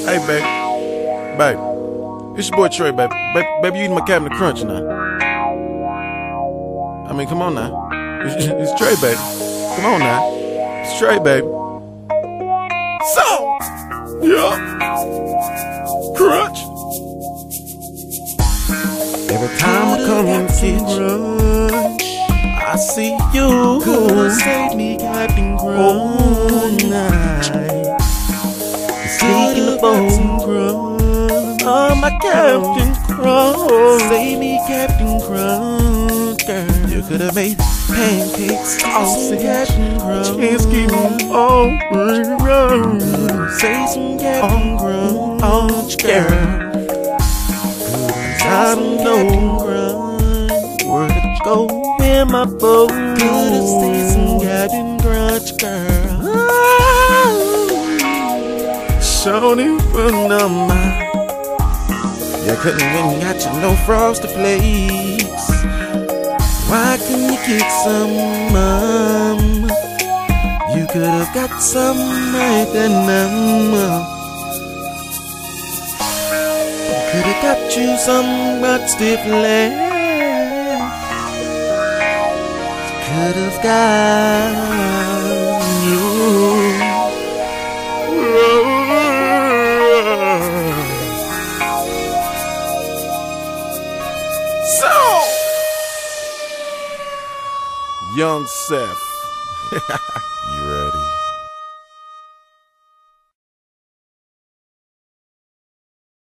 Hey, baby. Baby. It's your boy Trey, baby. Baby, you eating my Cabinet Crunch now. I mean, come on now. It's Trey, baby. Come on now. It's Trey, baby. So, yeah. Crunch. Every time I come in the kitchen, I see you. Could save me, Captain Crunch. Sneak in the bowl. Oh, my Captain Crunch. Save me, Captain Crunch, girl. You could have made pancakes, sausage, Captain Crunch. Chance keep on run. Say some Captain Crunch, girl. I don't know where to go in my boat. Could've stayed some Captain Crunch, girl. Shawty from the mouth. You couldn't win, got you no frosted flakes. Why couldn't you get some, You could've got some right then, Could've got you some but stiff legs. Could've got you. So, Young Seph.